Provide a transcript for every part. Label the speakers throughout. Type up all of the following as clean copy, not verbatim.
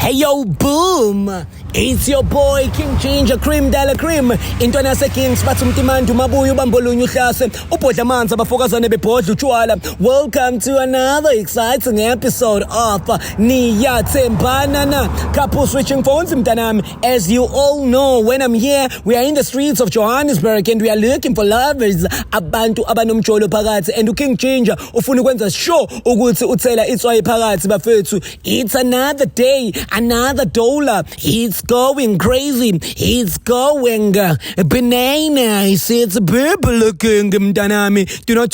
Speaker 1: Hey yo, boom! It's your boy King Ginger Cream Dala Cream. Intwana se-Kings bathi umtimandi umabuya ubambolunya uhlase ubhodla amanzi abafokazane bebhodla utshwala. Welcome to another exciting episode of Niyathembana na Couple Switching Phones mntanami. As you all know, when I'm here, we are in the streets of Johannesburg and we are looking for lovers, abantu abanomjolo phakathi, and uKing Ginger ufuna ukwenza sure ukuthi uthela itswayi phakathi bafethu. It's another day, another dollar. It's going crazy. It's going bananas. It's purple looking mntanami. Do not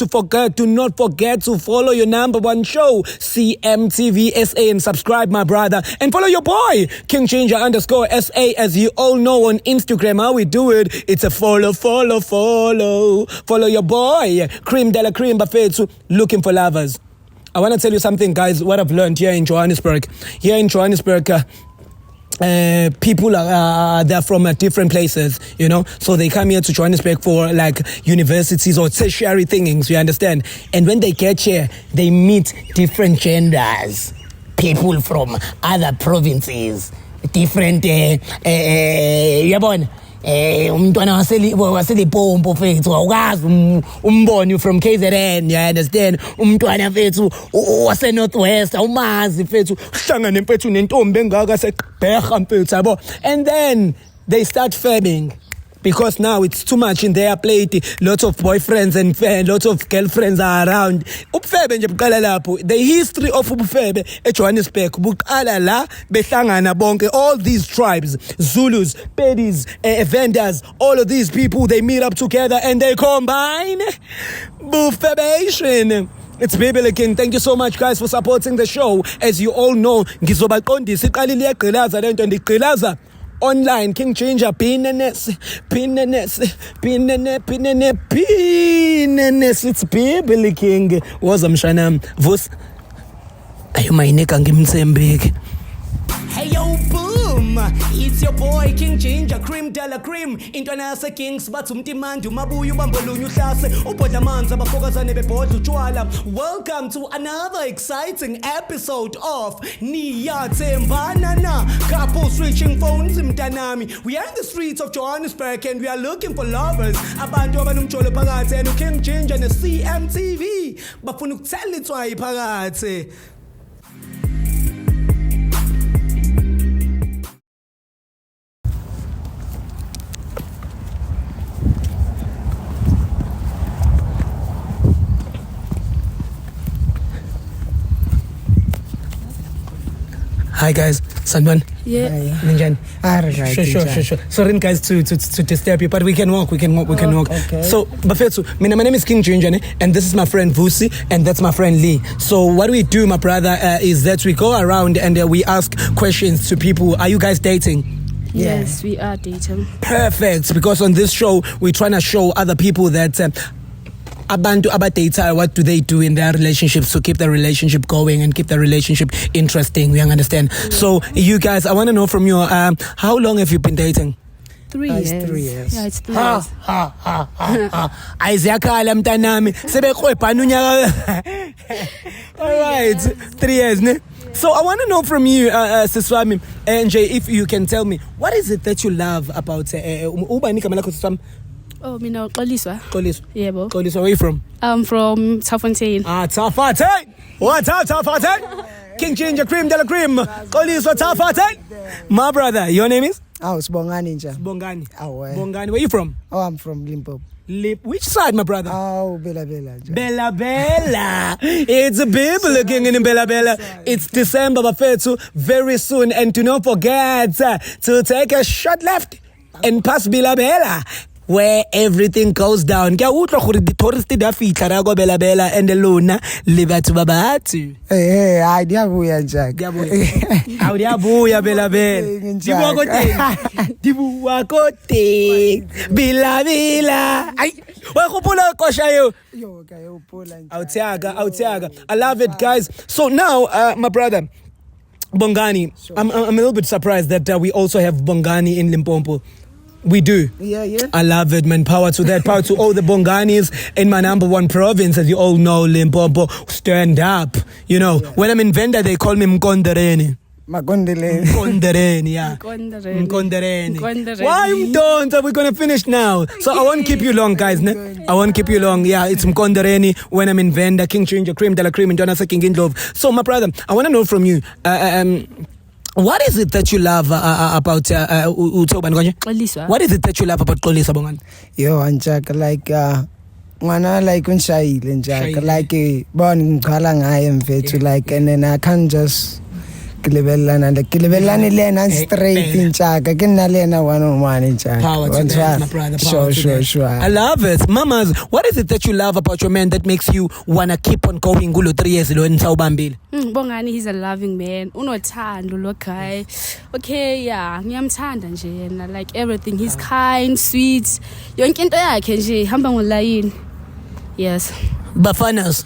Speaker 1: forget to follow your number one show, CMTV SA, and subscribe, my brother. And follow your boy, King Ginger _SA, as you all know on Instagram. How we do it, it's a follow. Follow your boy, Cream Dala Cream bafethu, looking for lovers. I want to tell you something, guys, what I've learned here in Johannesburg. Here in Johannesburg, people are they're from different places, you know, so they come here to Johannesburg for like universities or tertiary things, you understand? And when they get here, they meet different genders, people from other provinces, different, yabona. Umntwana waselipompo fethu awukazi umboni from KZN, you understand? Umntwana fethu wase Northwest awumazi fethu uhlangane mfethu nentombi engaka seBherha mfethu yabo, and then they start fabbing. Because now it's too much in their plate. Lots of boyfriends and lots of girlfriends are around. Ubufebe nje buqala lapho. The history of ubufebe eJohannesburg buqala la behlangana bonke, all these tribes, Zulus, Pedis, vendors, all of these people, they meet up together and they combine. Bufebation. It's Baby King. Thank you so much, guys, for supporting the show. As you all know, ngizobaqondisa iqalile yegqilaza lento ndigqilaza online. King Ginger Pineness. It's Baby King. Wazamshana Vos ayumayineka ngimthembeke. Hey yo, boom! It's your boy King Ginger Cream Dala Cream. Intwana se-Kings bathi umtimandi umabuya ubambolunya uhlase ubhodla amanzi abafokazane bebhodla utshwala. Welcome to another exciting episode of Niyathembana na Couple Switching Phones mntanami. We are in the streets of Johannesburg and we are looking for lovers, abantu abanomjolo phakathi, and uKing Ginger ne-CMTV bafuna ukuthela itswayi phakathi. Hi guys, Sanban.
Speaker 2: Yeah.
Speaker 1: Ninjan.
Speaker 3: Sure.
Speaker 1: Sorry guys to disturb you, but we can walk.
Speaker 3: Okay.
Speaker 1: So, Bafetsu, my name is King Ginger, and this is my friend Vusi, and that's my friend Lee. So what we do, my brother, is that we go around and we ask questions to people. Are you guys dating?
Speaker 2: Yes, we are dating.
Speaker 1: Perfect, because on this show, we're trying to show other people that abantu abadata, what do they do in their relationships to keep the relationship going and keep the relationship interesting, you understand? So you guys, I want to know from you, how long have you been dating?
Speaker 2: 3 years.
Speaker 3: It's 3 years.
Speaker 2: Yeah, it's 3 years.
Speaker 1: Ayiziyakhala mntanami sebeqwebhana unyaka. All right, 3 years, ne? So I want to know from you, Siswami, NJ, if you can tell me, what is it that you love about ubani igama lakho Siswami?
Speaker 2: Oh, mina uXoliswa.
Speaker 1: Xoliso.
Speaker 2: Yebo.
Speaker 1: Xoliso, where are you from?
Speaker 2: I'm from Taffontein.
Speaker 1: Taffontein. What's up, Taffontein? King Ginger Cream Dala Cream. Xoliso, Taffontein. My brother, your name is?
Speaker 3: Oh, it's Bongani nja.
Speaker 1: Bongani.
Speaker 3: Oh,
Speaker 1: Bongani, where are you from?
Speaker 3: Oh, I'm from Limpopo.
Speaker 1: Which side, my brother?
Speaker 3: Oh, Bella nja.
Speaker 1: Bella. It's a baby looking in Bella. It's December, bafethu, very soon. And do not forget to take a shot left and pass Bella, where everything goes down. Kya utlwa gore di tourist da fitla ra go Bella and lona le batho ba batho.
Speaker 3: Hey, I diabuya nja.
Speaker 1: Au diabuya Bella. Dibuwa ko teng. Bella. Ai, wa go pula kosha yo.
Speaker 3: Yo, ka yo pula nja.
Speaker 1: Autiaga. I love it, guys. So now, my brother Bongani, sure. I'm a little bit surprised that we also have Bongani in Limpopo. We do.
Speaker 3: Yeah.
Speaker 1: I love it, man. Power to that. Power to all the Bonganis in my number one province, as you all know, Limpopo. Stand up. You know, when I'm in Venda, they call me Mkondereni.
Speaker 3: Makondeleni.
Speaker 1: Mkondereni, yeah.
Speaker 2: Mkondereni.
Speaker 1: Mkondereni.
Speaker 2: Mkondereni.
Speaker 1: Why don't? We're gonna finish now. So I won't keep you long, guys. Ne? I won't keep you long. Yeah, it's Mkondereni when I'm in Venda, King Changer, Cream de la Cream, and Jonathan King in Love. So, my brother, I want to know from you. What is it that you love about Utoba Ngonje?
Speaker 2: Xoliswa.
Speaker 1: What is it that you love about Xolisa Bongani?
Speaker 3: Yo, Anjaka, like, ngwana like unshayile njaka
Speaker 1: Shayile.
Speaker 3: like bona ngicala ngaye mfethu like and then I can't just kilibelana lena straight njaka kinalena one on one njaka.
Speaker 1: Power to that, my brother. Power to that.
Speaker 3: Sure.
Speaker 1: I love it. Mamas, what is it that you love about your man that makes you wanna keep on going kulo 3 years lo nisawubambile?
Speaker 2: Bongani, he's a loving man. Unothando lo guy. Okay, yeah, ngiyamthanda nje yena. Like everything, he's kind, sweet. Yonke into yakhe nje hamba ngolayini. Yes.
Speaker 1: Bafanas,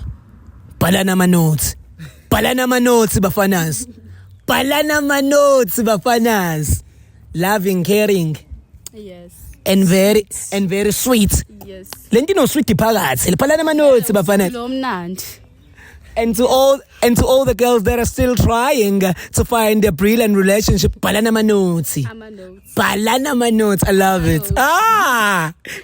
Speaker 1: balana manotes. Balana manotes, bafanas. Balana manotes, bafanas. Loving, caring,
Speaker 2: Yes.
Speaker 1: and very sweet.
Speaker 2: Yes.
Speaker 1: Lentino sweet phakathi. Balana manotes, bafanas.
Speaker 2: Lo mnandi.
Speaker 1: And to all the girls that are still trying to find a brilliant relationship, balana manotes.
Speaker 2: Ama notes.
Speaker 1: Balana manotes, I love it.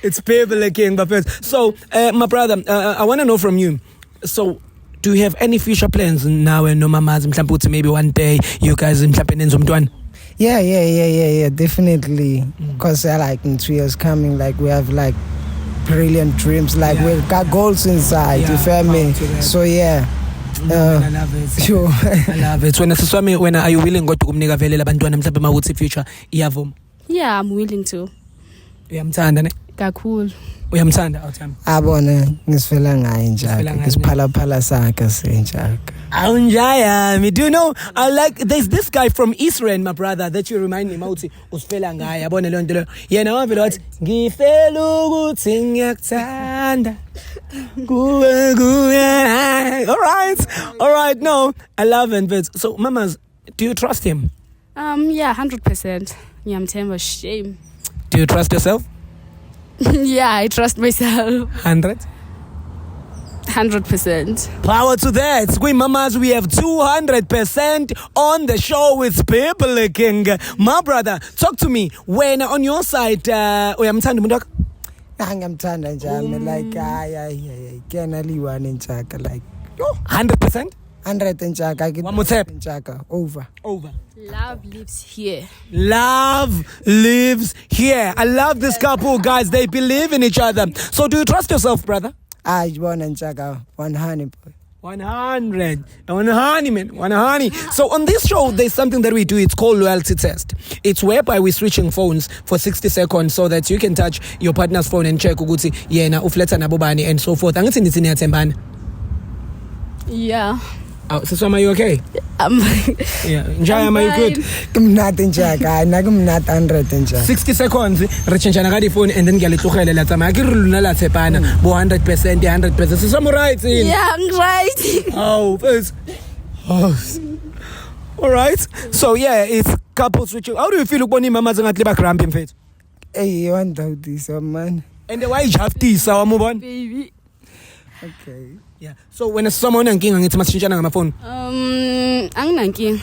Speaker 1: It's people king, but so my brother, I want to know from you. So, do you have any future plans now? And no mamas, maybe one day you guys in
Speaker 3: Yeah, definitely. Because like in 2 years coming, like we have like brilliant dreams, like we've got goals inside. You feel me? So yeah.
Speaker 1: I love it.
Speaker 3: Sure.
Speaker 1: I love it. When are you willing to kumnika vele labantwana mhlawumbe mawuthi future iyavuma?
Speaker 2: Yeah, I'm willing to.
Speaker 1: Uyamthanda ne?
Speaker 2: Kakhulu.
Speaker 1: Uyamthanda awuthami?
Speaker 3: Abona ngisifela ngaye njaka.
Speaker 1: Ngisifela ngaye.
Speaker 3: Ngisiphala sakhe senjaka.
Speaker 1: Aunjaya, me do you know? I like there's this guy from Israel, my brother, that you remind me mawuthi usifela ngaye. Yabona le nto le. Yena wavela wathi ngifela ukuthi ngiyakuthanda. All right. No, I love it. So, mamas, do you trust him?
Speaker 2: Yeah, 100%. Ngiyamthemba shame.
Speaker 1: Do you trust yourself?
Speaker 2: Yeah, I trust myself.
Speaker 1: 100.
Speaker 2: 100%.
Speaker 1: Power to that. We mamas, we have 200% on the show with People King. My brother, talk to me. When on your side, uyamthanda umuntu wakho?
Speaker 3: Ngiyamthanda njalo like ay kena liwane njaka like
Speaker 1: 100%?
Speaker 3: 100 njaka.
Speaker 1: One more tap.
Speaker 3: Njaka over.
Speaker 2: Love lives here.
Speaker 1: Love lives here. I love this couple, guys. They believe in each other. So do you trust yourself, brother?
Speaker 3: Bona njaka 100.
Speaker 1: 100. 100. So on this show, there's something that we do. It's called loyalty test. It's whereby we're switching phones for 60 seconds so that you can touch your partner's phone and check ukuthi yena ufleta nabobani and so forth. Angithi nithi niyathembana?
Speaker 2: Yeah.
Speaker 1: Siswama, you okay? Yeah. Njaya, am I good?
Speaker 3: Kumnati njaka, nakumnati 100 njaka.
Speaker 1: 60 seconds, rechangeana ka di phone and then ngiyalitlogela la tsamaya. Ke re lona la tshepana bo 100%, 100%. Siswama right in.
Speaker 2: Yeah, I'm right.
Speaker 1: Oh, first. Oh. All right. So yeah, it's couple switching. How do you feel ukubona imama zingathi ba cramp mfethu?
Speaker 3: Hey, you want to do some man?
Speaker 1: And why jaftisa wamubona?
Speaker 2: Baby.
Speaker 3: Okay.
Speaker 1: Yeah. So when someone unankinga ngithi masishintshana ngamafoni.
Speaker 2: Anginankinga.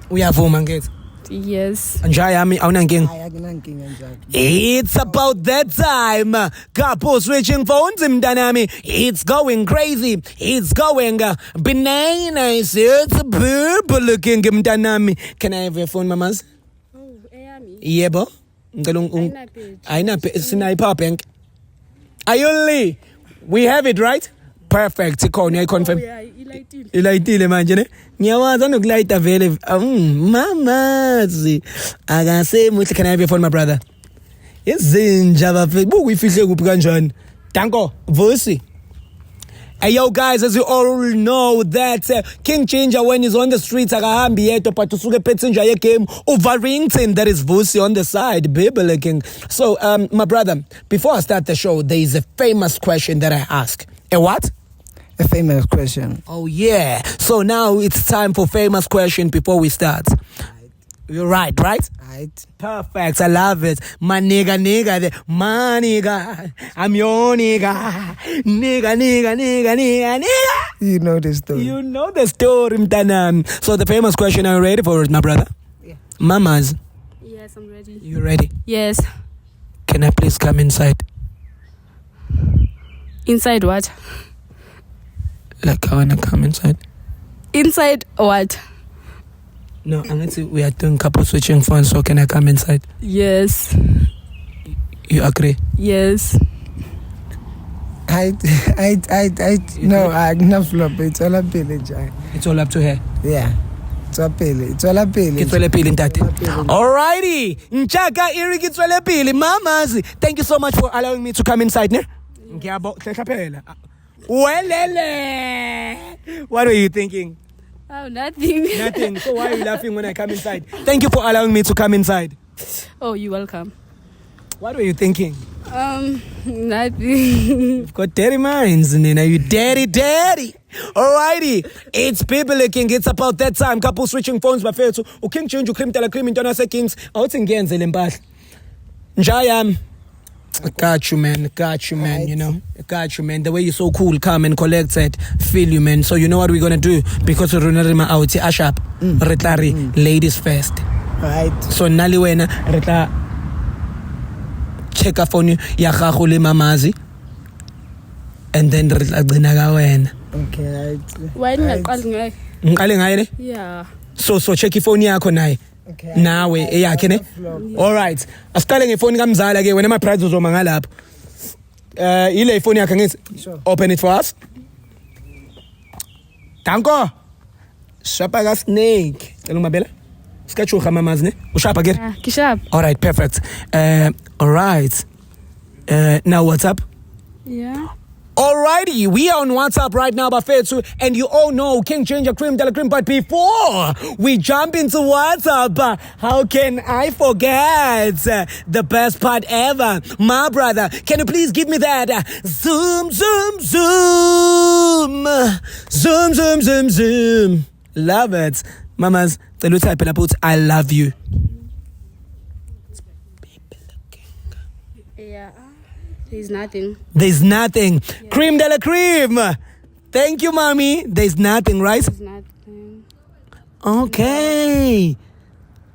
Speaker 1: Uyavuma ngithi.
Speaker 2: Yes.
Speaker 1: Njaya yami awunankinga.
Speaker 3: Akunankinga njalo.
Speaker 1: It's about that time. Couple switching phones mntanami. It's going crazy. It's going bananas. It's purple looking mntanami. Can I have your phone, mamas?
Speaker 2: Oh, eyami.
Speaker 1: Yebo. Ngicela ayina sinayi power bank. Ayoli. We have it, right? Perfect. Ikhona uyayiconfirm.
Speaker 2: Yeah, ilayitile.
Speaker 1: Ilayitile manje ne. Ngiyawazi anokulayita vele. Mamazi. Akasemuhle. Can I have your phone, my brother? Izinja bafethu. Bukuyifihle kuphi kanjani? Danko, Vusi. Hey, yo, guys, as you all know that King Changer, when he's on the streets, akahambi yedwa, but usuke petsinja ye game over Rington, that is Vusi on the side, Bible King. So, my brother, before I start the show, there is a famous question that I ask. A what?
Speaker 3: A famous question.
Speaker 1: Oh, yeah. So now it's time for famous question before we start. You're right?
Speaker 3: Right.
Speaker 1: Perfect. I love it. My nigga, my nigga. I'm your nigga. Nigga.
Speaker 3: You know the story.
Speaker 1: You know the story, mtanam. So the famous question, are you ready for it, my brother?
Speaker 3: Yeah.
Speaker 1: Mamas,
Speaker 2: Yes, I'm ready.
Speaker 1: you ready?
Speaker 2: Yes.
Speaker 1: Can I please come inside?
Speaker 2: Inside what?
Speaker 1: Like, I wanna come inside.
Speaker 2: Inside what?
Speaker 1: No, I'm gonna say we are doing couple switching phones, so can I come inside?
Speaker 2: Yes.
Speaker 1: You agree?
Speaker 2: Yes.
Speaker 3: No, I'm not flop. It's all a village.
Speaker 1: It's all up to her.
Speaker 3: Yeah. It's all pele. It's all a village.
Speaker 1: Kitswele pili ntate. Alrighty. Nchaka iri kitswele pili. Mamas, thank you so much for allowing me to come inside, ne? Ngiyabonga phela. Welele. What were you thinking?
Speaker 2: Oh, nothing.
Speaker 1: Nothing. So why are you laughing when I come inside? Thank you for allowing me to come inside.
Speaker 2: Oh, you're welcome.
Speaker 1: What were you thinking?
Speaker 2: Nothing.
Speaker 1: You've got dirty minds, Nina. You dirty. Alrighty. It's people king. It's about that time. Couple switching phones bafethu. King change cream tela cream intona se kings. Awuthi ngiyenze lempahla. Njayam. Got you, man. You know. Got you, man. The way you're so cool, calm and collected. Feel you, man. So you know what we're gonna do? Because we're gonna rima out ashap. Retari. Ladies first.
Speaker 3: Right.
Speaker 1: So nali wena reta check a phone ya gago le mamazi. And then agcina ka wena.
Speaker 3: Okay, right.
Speaker 2: Why ngaqali ngayo?
Speaker 1: Ngiqale ngaye ne?
Speaker 2: Yeah.
Speaker 1: So check ifone yakho naye.
Speaker 3: Okay.
Speaker 1: Nawe eyakhe ne? All right. Asiqale ngefoni kamzala ke wena ama prize uzoma ngalapha. Ile ifone yakhe ngithi
Speaker 3: Sure.
Speaker 1: open it for us. Danko. Shapa ka snake. Cela ngibabela. Sikachuha mamazi ne? Ushapa ke?
Speaker 2: Yeah, kishap.
Speaker 1: All right, perfect. All right. Now what's up?
Speaker 2: Yeah.
Speaker 1: Alrighty, we are on WhatsApp right now, Bafetsu, and you all know King Ginger Cream Della Cream. But before we jump into WhatsApp, how can I forget the best part ever? My brother, can you please give me that zoom. Love it. Mamas, the little type put I love you.
Speaker 2: Yeah. There's nothing.
Speaker 1: There's nothing. Yeah. Cream de la cream. Thank you, mommy. There's nothing, right?
Speaker 2: There's nothing.
Speaker 1: Okay.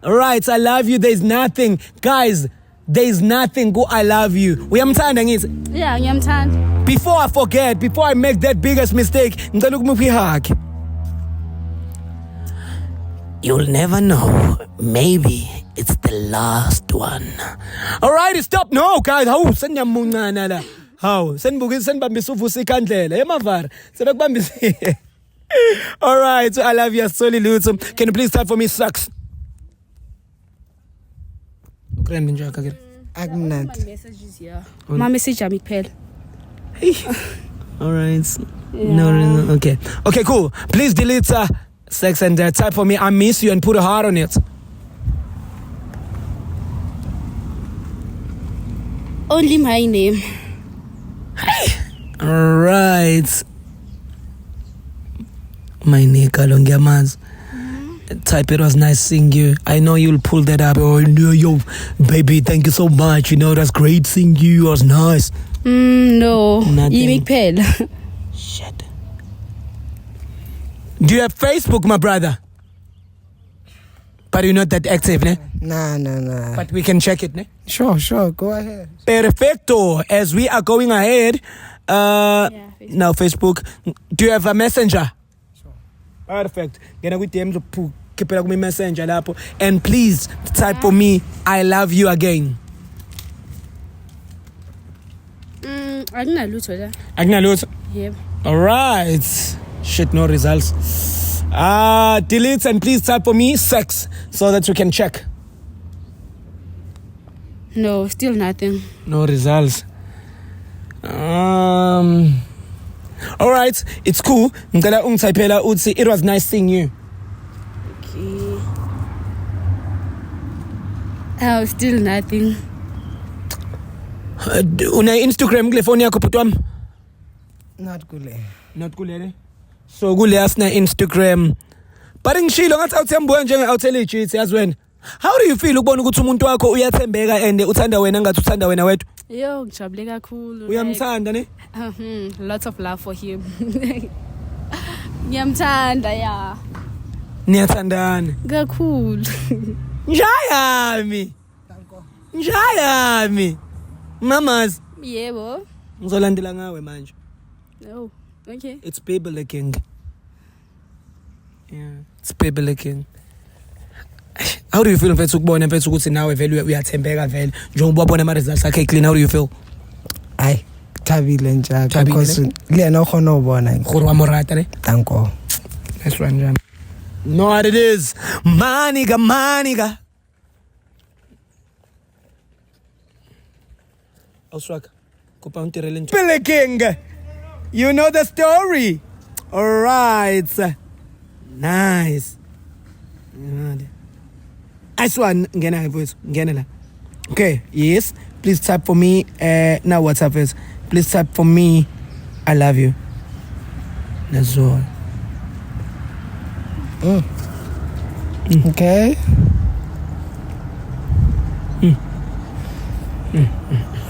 Speaker 1: All right. I love you. There's nothing. Guys, there's nothing. Go, I love you. We am turning it.
Speaker 2: Yeah, ngiyamthanda.
Speaker 1: Before I forget, before I make that biggest mistake, you'll never know. Maybe it's the last one. All right, stop. No, guys. How? How? All right, so I love you. Can you please type for me sucks?
Speaker 3: Agnat.
Speaker 2: Messages here. My message ami kuphela.
Speaker 1: All right. Yeah. No. Okay, cool. Please delete sex and type for me I miss you and put a heart on it.
Speaker 2: Only my name.
Speaker 1: All right. My nigga Longiamaz. Type it was nice seeing you. I know you'll pull that up. Oh no, yo, baby, thank you so much. You know that's great seeing you. It was nice.
Speaker 2: No.
Speaker 1: Nothing.
Speaker 2: Yimi kuphela.
Speaker 1: Shit. Do you have Facebook, my brother? But you're not that active, ne?
Speaker 3: Nah.
Speaker 1: But we can check it, ne?
Speaker 3: Sure. Go ahead.
Speaker 1: Perfecto. As we are going ahead,
Speaker 2: Facebook.
Speaker 1: now Facebook. Do you have a messenger? Sure. Perfect. Gonna with them to keep it up with messenger lapo. And please type for me, I love you again.
Speaker 2: Akunalutho la.
Speaker 1: Akunalutho?
Speaker 2: Yep.
Speaker 1: All right. Shit, no results. Delete and please type for me sex so that we can check.
Speaker 2: No, still nothing.
Speaker 1: No results. All right, it's cool. Ngicela ungithayipela uthi it was nice seeing you.
Speaker 2: Okay. Oh, still nothing.
Speaker 1: Una Instagram kule phone yakho bhuti wami?
Speaker 3: Not kule.
Speaker 1: Not kule. So kule asina Instagram. But ngishilo ngathi awuthembuka njenge awuthele ijithi yazi wena. How do you feel ukubona ukuthi umuntu wakho uyathembeka and uthanda wena ngathi uthanda wena wedwa?
Speaker 2: Yo, ngijabule kakhulu.
Speaker 1: Uyamthanda ne?
Speaker 2: Lots of love for him. Ngiyamthanda ya.
Speaker 1: Niyathandana.
Speaker 2: Kakhulu.
Speaker 1: Njayami. Mamas.
Speaker 2: Yebo.
Speaker 1: Ngizolandela ngawe manje.
Speaker 2: Oh, okay.
Speaker 1: It's baby licking. Yeah, it's baby licking. How do you feel mfethu ukubona mfethu ukuthi nawe vele uyathembeka vele njengoba ubona ama results akhe clean? How do you feel?
Speaker 3: Ay, thabile njalo because lena khona ubona
Speaker 1: gore wa morata ne?
Speaker 3: Danko.
Speaker 1: That's right njani. Know what it is. Maniga. Auswaka. Kopa untirele nje. Baby licking. You know the story. All right. Nice. Aswan, ngena voice. Ngena la. Okay, yes. Please type for me. Now WhatsApp is. Please type for me. I love you. That's all.
Speaker 3: Okay.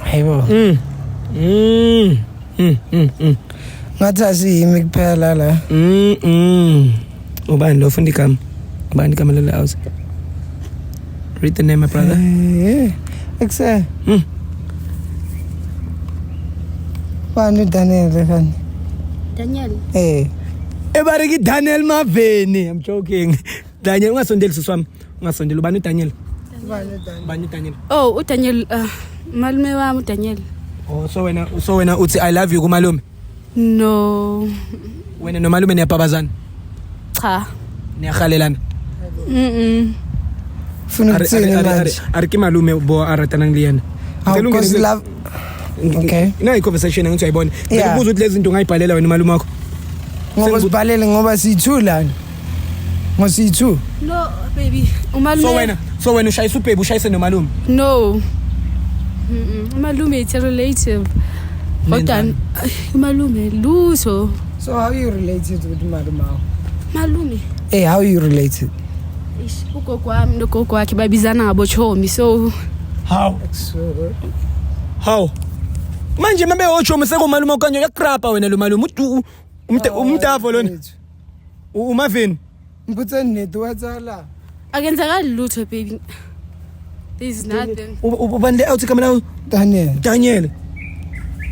Speaker 3: Hey bo. Ngathi asiyimi kuphela la.
Speaker 1: Ubani lo fundi kam? Ubani kam le house? Read the name, my brother.
Speaker 3: Yeah. Exe. Bani Daniel kan?
Speaker 2: Daniel.
Speaker 1: Ebariki Daniel Maveni. I'm joking. Daniel ungasondeli siswami. Ungasondeli ubani Daniel? Bani Daniel.
Speaker 2: Oh, uDaniel malume wami uDaniel.
Speaker 1: Oh, so wena uthi I love you kumalume?
Speaker 2: No.
Speaker 1: Wena nomalume niyabhabazana?
Speaker 2: Cha.
Speaker 1: Niyagalelana?
Speaker 3: Funa ukuthini manje?
Speaker 1: Ariki malume bo aratana ngiliyana.
Speaker 3: Because love. Okay.
Speaker 1: Ina i-conversation ngithi ayibona.
Speaker 3: Yeah.
Speaker 1: Ngikubuza ukuthi lezi zinto ngayibhalela wena malume wakho.
Speaker 3: Ngoba sibhalele ngoba sithu lana. Ngosithu.
Speaker 2: No, baby. Umalume.
Speaker 1: So wena ushayisa ubhebi ushayise nomalume?
Speaker 2: No. Umalume it's a relative. Kodwa umalume luso.
Speaker 3: So how you related with malume?
Speaker 2: Malume.
Speaker 3: Hey, how you related?
Speaker 2: Ugogo wami nogogo wakhe babizana ngabochomi so
Speaker 1: how manje mabe ochomi sekumalume okanye yakrapa wena lo malume umtavo lona umaveni
Speaker 3: Mputseni netwatsa
Speaker 2: akenzakali lutho baby. There's nothing.
Speaker 1: Ubani le out kamela Daniel.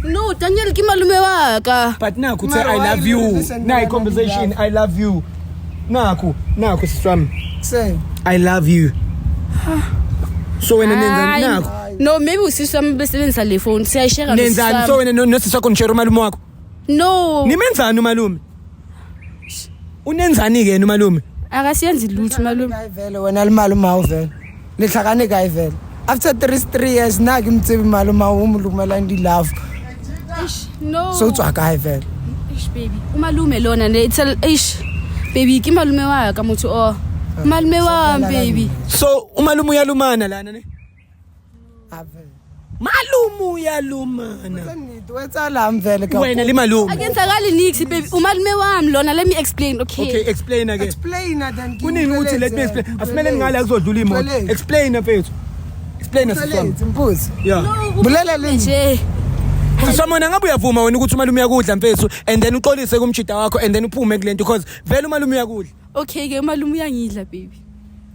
Speaker 2: No, Daniel ki malume waka.
Speaker 1: But naku say I love you. Na conversation I love you. Naku siswami.
Speaker 3: Say
Speaker 1: I love you. So wena nenzani naku?
Speaker 2: No, maybe usiswami besebenzisa le phone. Siyashare
Speaker 1: nenzani so wena nosisa konshare umalume wakho?
Speaker 2: No.
Speaker 1: Nimenzani umalume? Unenzani ke umalume?
Speaker 2: Akasiyenzi lutho malume.
Speaker 3: vele wena limalume awuvele. Lihlakane kayi vele. After 3 years na ke mtsebi malume awumlumela ndi love.
Speaker 2: No.
Speaker 3: So utswa kayi vele.
Speaker 2: Baby. Umalume lona ne tell baby ki malume waka motho o. Malume wami baby.
Speaker 1: So umalume uyalumana lana ne?
Speaker 3: Ave.
Speaker 1: Malume uyalumana.
Speaker 3: Wetsa la mvele ka.
Speaker 1: Wena limalume.
Speaker 2: Akenzakali nix baby. Umalume wami lona let me explain okay.
Speaker 1: Okay, explain again.
Speaker 3: Explain then.
Speaker 1: Kunini uthi let me explain. Asimele ngale akuzodlula imoto. Explain mfethu. Explain asiswami.
Speaker 3: Mpuzi.
Speaker 1: Yeah.
Speaker 3: Bulela le
Speaker 2: nje.
Speaker 1: Siswamona ngabe uyavuma wena ukuthi umalume uyakudla mfethu and then uxolise kumjida wakho and then uphume kulento because vele umalume uyakudla.
Speaker 2: Okay ke umalume uyangidla baby.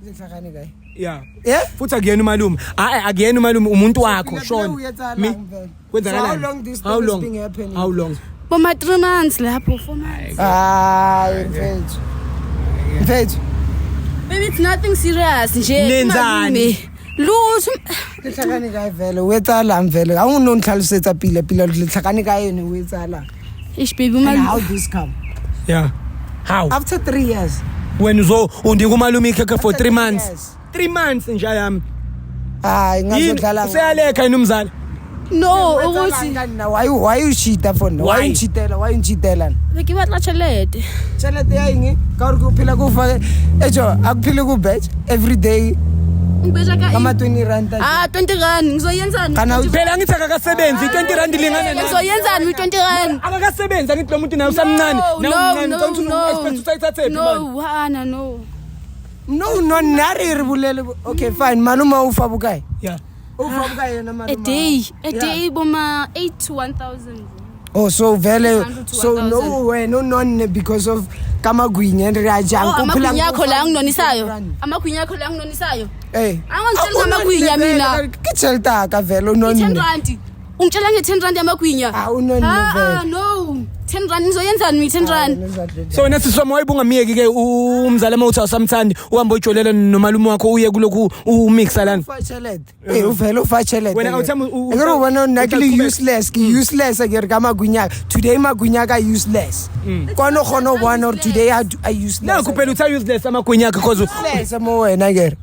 Speaker 3: Lihlakane kayi.
Speaker 1: Yeah.
Speaker 3: Yeah?
Speaker 1: Futhi akuyena umalume. Akuyena umalume umuntu wakho Sean.
Speaker 3: Me.
Speaker 1: Kwenzakalani? How long?
Speaker 2: Boma 3 months lapho 4 months.
Speaker 3: Hayi mfethu.
Speaker 2: Baby it's nothing serious nje.
Speaker 1: Nenzani?
Speaker 2: Lutho.
Speaker 3: Lihlakane kayi vele wetsa la mvele. Awunonhlalisetsa pila lihlakane kayi ni wetsa la.
Speaker 2: Ish baby
Speaker 3: How
Speaker 2: umalume.
Speaker 3: this come?
Speaker 1: Yeah. How?
Speaker 3: After 3 years.
Speaker 1: When uzo undika umalume ikhekhe for 3 months.
Speaker 3: Yes.
Speaker 1: 3 months nje yami.
Speaker 3: Hayi ngazodlala.
Speaker 1: Useyaleka yini umzala?
Speaker 2: No, ukuthi
Speaker 3: why you cheat for no? Why you cheatela?
Speaker 2: Beki batla chelete.
Speaker 3: Chelete yayingi ka uri kuphila kufa ejo akuphila ku batch every day.
Speaker 2: Ngibeja ka
Speaker 3: Ama 20 rand.
Speaker 2: 20 rand ngizoyenzani?
Speaker 3: Kana
Speaker 1: Phela ngithi akakasebenzi 20 rand lingana nayo.
Speaker 2: Ngizoyenzani 20 rand?
Speaker 1: Akakasebenzi ngithi lo muntu naye usamncane.
Speaker 2: No.
Speaker 1: Expect usayithathe
Speaker 2: No, wana no.
Speaker 3: No, nari ribulele. Okay, fine. Maluma ufa bukai.
Speaker 1: Yeah.
Speaker 3: Ufa bukai yena maluma.
Speaker 2: A day boma 8 to 1,000.
Speaker 3: Oh, so vele
Speaker 2: 600 to
Speaker 3: so
Speaker 2: 1,000.
Speaker 3: no way no because of kamagwinya and rajang
Speaker 2: Amagwinya yakho la nginonisayo. Amagwinya yakho la nginonisayo.
Speaker 3: Eh.
Speaker 2: Angangitshela ngamagwinya mina.
Speaker 3: Kitshelta ka vele
Speaker 2: 10 rand. Ungitshela nge10 rand amagwinya. No. 10 rand nizoyenzani mi 10 rand?
Speaker 1: So nasi somo wayibungamiyeki ke umzala mawuthi awusamthandi uhamba ujolela nomalume wakho uye kulokhu umixa lana.
Speaker 3: Fachelet. Eh uvela ufachelet.
Speaker 1: Wena awuthama
Speaker 3: ngero wena nakli useless ke kamagwinya. Today magwinya ka useless. Kono khono one or today I useless.
Speaker 1: Na kuphela utha useless amagwinya akho cause
Speaker 3: useless mo wena ke.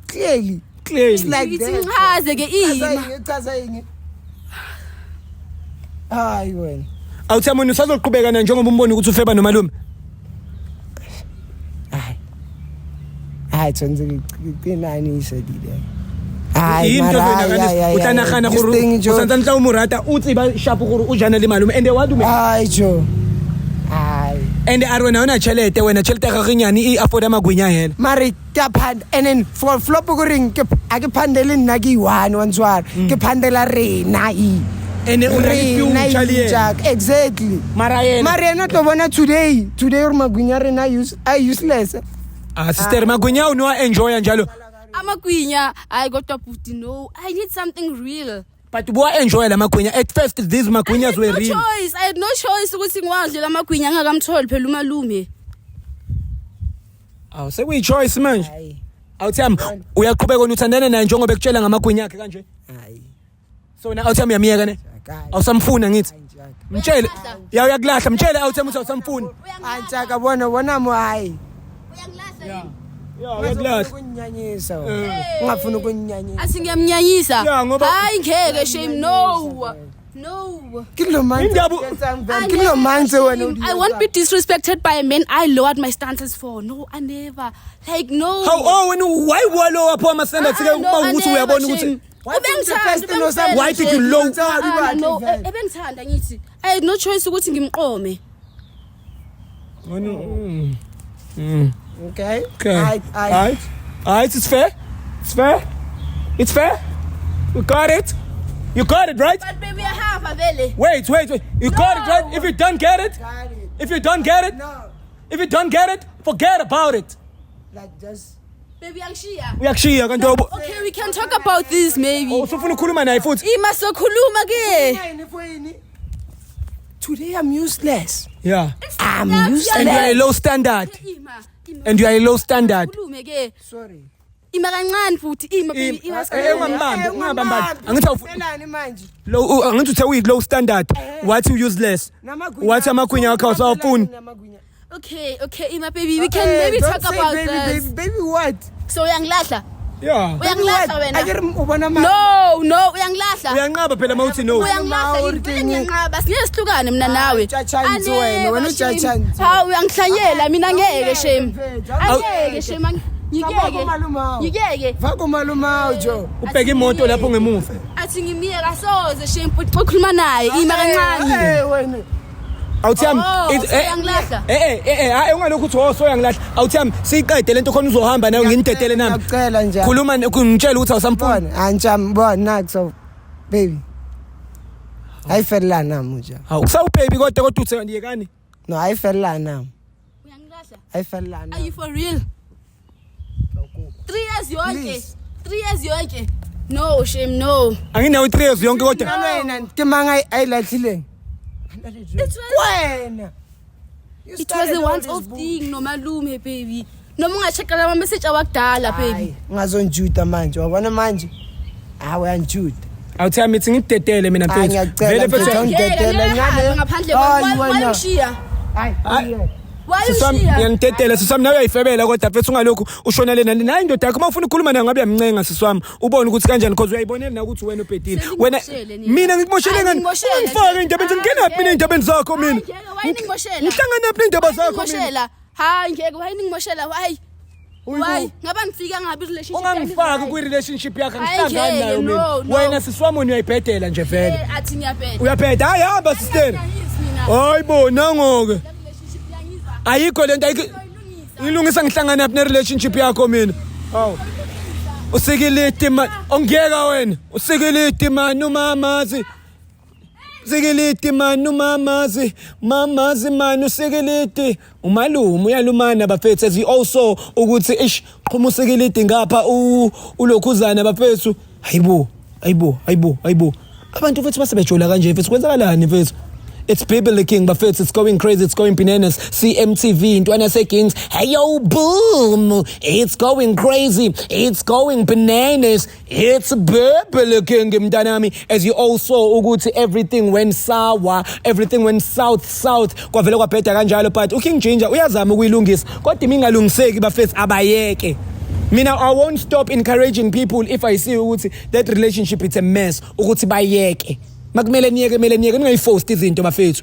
Speaker 3: Clearly.
Speaker 2: It's like that. Ngichaze ke ima.
Speaker 3: Chaza yini. Hayi wena.
Speaker 1: awuthama usazoqhubeka na njengoba umboni ukuthi ufeba nomalume.
Speaker 3: Hayi tshonze kinani isedile.
Speaker 1: Hayi mara utanagana gore o santse tla o morata o tsiba shapo gore o jana le malume and what do me.
Speaker 3: Hayi jo. Hayi.
Speaker 1: And are wena ona chelete wena chelete ga ginyane e afford magwinya hela.
Speaker 3: Mari ka phand and then for flop go ring ke a ke phandele nna ke one ontswara ke phandela rena
Speaker 1: and
Speaker 3: exactly Mariana to bona today or magwinya rena useless.
Speaker 1: Sister magwinya no enjoy njalo.
Speaker 2: Amagwinya I got to put no. I need something real.
Speaker 1: But boy enjoy la magwinya at first these magwinyas were real.
Speaker 2: I had no choice ukuthi ngiwadle la magwinya ngakamtholi phela umalume.
Speaker 1: Aw sekuyi choice manje. Awuthami uyaqhubeka unuthandana naye njengoba ekutshela ngamagwinya akhe kanje.
Speaker 3: Hayi.
Speaker 1: So na awuthami yamiyeka ne? Awusamfuna ngithi. Mtshele. Uyakulahla mtshele awuthami uthi awusamfuni.
Speaker 3: Antshaka bona mo hayi.
Speaker 2: Uyangilahla yini?
Speaker 1: Uyakulahla.
Speaker 3: Ukunyanyisa. Ungafuni ukunyanyisa.
Speaker 2: Asingiyamnyanyisa. Hayi ngeke shame no.
Speaker 3: Kilo manje wena.
Speaker 2: I won't be disrespected by men I lowered my standards for. No, I never. Like no.
Speaker 1: How when why lower up my standards ukuthi uyabona ukuthi why did you low?
Speaker 2: No, ebengithanda ngithi. I had no choice ukuthi ngimqome.
Speaker 3: Okay.
Speaker 1: Alright, it's fair. It's fair. You got it, right?
Speaker 2: But baby, I have a belly.
Speaker 1: Wait. You got it, right? If you don't get it, forget about it.
Speaker 3: Like just.
Speaker 2: Baby, Akshiya.
Speaker 1: Okay,
Speaker 2: we can talk about this maybe.
Speaker 1: Oh, sufuna ukukhuluma naye futhi.
Speaker 2: Imasokhuluma ke.
Speaker 3: Today I'm useless.
Speaker 1: Yeah.
Speaker 3: I'm useless.
Speaker 1: And you are a low standard.
Speaker 3: Sorry.
Speaker 2: Ima kancane futhi baby
Speaker 1: ungabambani angithi awufunani manje angithi uthe uyi low standard wathi useless wathi amagwinya akho awusafuni.
Speaker 2: Okay Ima baby we can maybe talk about this.
Speaker 3: Baby what?
Speaker 2: So uyangilahla?
Speaker 1: Yeah.
Speaker 2: Uyangilahla wena?
Speaker 3: Ubona manje.
Speaker 2: No uyangilahla.
Speaker 1: Uyanqaba phela mawuthi no.
Speaker 2: Uyangilahla ngiyanqaba sineshlukane mina nawe.
Speaker 3: Uchatshanisi wena uchatshanisi.
Speaker 2: Ha uyangihlanyela mina ngeke shame. Angeke shame. Ngikeke.
Speaker 3: Vako maluma ujo.
Speaker 1: Ubheka imoto lapho ngemuva.
Speaker 2: Athi ngimiyeka soze shame ukhuluma naye ima kancane.
Speaker 3: Wena.
Speaker 1: Awuthami
Speaker 2: uyangilahla.
Speaker 1: Hayi ungalokho uthi so uyangilahla. Awuthami siqede lento khona uzohamba nayo nginidedele nami.
Speaker 3: Ngicela njalo.
Speaker 1: Khuluma ngitshela ukuthi awusamfuni.
Speaker 3: Anjam bona nakho baby. Ayifela nami uja.
Speaker 1: Hawu kusawu baby kodwa uthi ndiyekani?
Speaker 3: No ayifela nami.
Speaker 2: Uyangilahla?
Speaker 3: Ayifela nami.
Speaker 2: Are you for real? 3 years yonke. 3 years yonke. No shame no.
Speaker 1: Anginawo 3 years yonke kodwa.
Speaker 3: Wena kemanga ayilahlile. Wena.
Speaker 2: It was a once off thing nomalume baby. Noma ungachecka la message awakudala baby.
Speaker 3: Ngazonjuda manje wabona manje. Uyanjuda.
Speaker 1: Awuthami mithi ngidedele mina mfethu.
Speaker 3: Vele mfethu ngidedele
Speaker 2: ngaphandle why ushiya?
Speaker 3: Hayi.
Speaker 1: Ngiyangidedela siswami nawe uyayifebela kodwa mfethu ungalokhu ushona lena nayi indoda yakho uma ufuna ukukhuluma nayo ngabe yamncenga siswami ubone ukuthi kanjani because uyayibonela na ukuthi wena ubhedile wena mina ngikumoshele ngani ngifake indaba ngingena mina indaba zakho mina ngihlangana naphi indaba zakho mina
Speaker 2: hayi ngeke wayini ngimoshela why ngaba ngifika ngabi relationship
Speaker 1: ungangifaki ku relationship yakho ngihlangana nayo mina wena siswami uyayibhedela nje vele
Speaker 2: athi ngiyabheda
Speaker 1: uyabheda hayi hamba sister hayi bona ngoke ayikho lento Ngilungisa ngihlangana aphi ne-relationship yakho mina? Hawu. Usikiliti man. Ongeka wena. Usikiliti man umamazi. Usikiliti man umamazi. Mamazi man usikiliti. Umalume uyalumana bafethu as also ukuthi ish qhuma usikiliti ngapha ulokhuzana bafethu. Hayibo. Abantu futhi basebejola kanje mfethu kwenzakalani mfethu? It's Baby King bafethu, it's going crazy, it's going bananas. CMTV Ntwana Sekings. Hey yo boom. It's going crazy. It's going bananas. It's Baby King mntanami. As you also ukuthi everything went sour, everything went south. Kwavela kwabheda kanjalo but uKing Ginger uyazama ukuyilungisa. Kodwa imingalungiseki bafethu abayeke. Mina I won't stop encouraging people if I see ukuthi that relationship it's a mess ukuthi bayeke. Makumele niyeke ningayiforce izinto bafethu.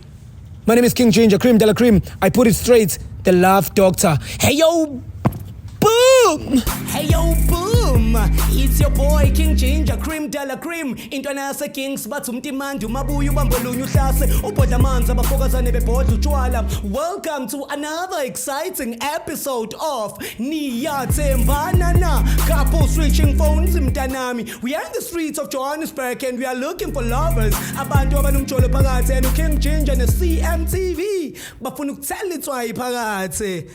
Speaker 1: My name is King Ginger, Cream de la Cream. I put it straight, the Love Doctor. Hey yo boom. It's your boy King Ginger, Cream de la Cream. Intwana yase Kings bathi umtimandi umabuya ubambolunye uhlase ubhodla amanzi abafokazane bebhodla utshwala. Welcome to another exciting episode of Niyathembana na couple switching phones mntanami. We are in the streets of Johannesburg and we are looking for lovers. Abantu abanumjolo phakathi and King Ginger ne CMTV bafuna ukuthela itswayi phakathi.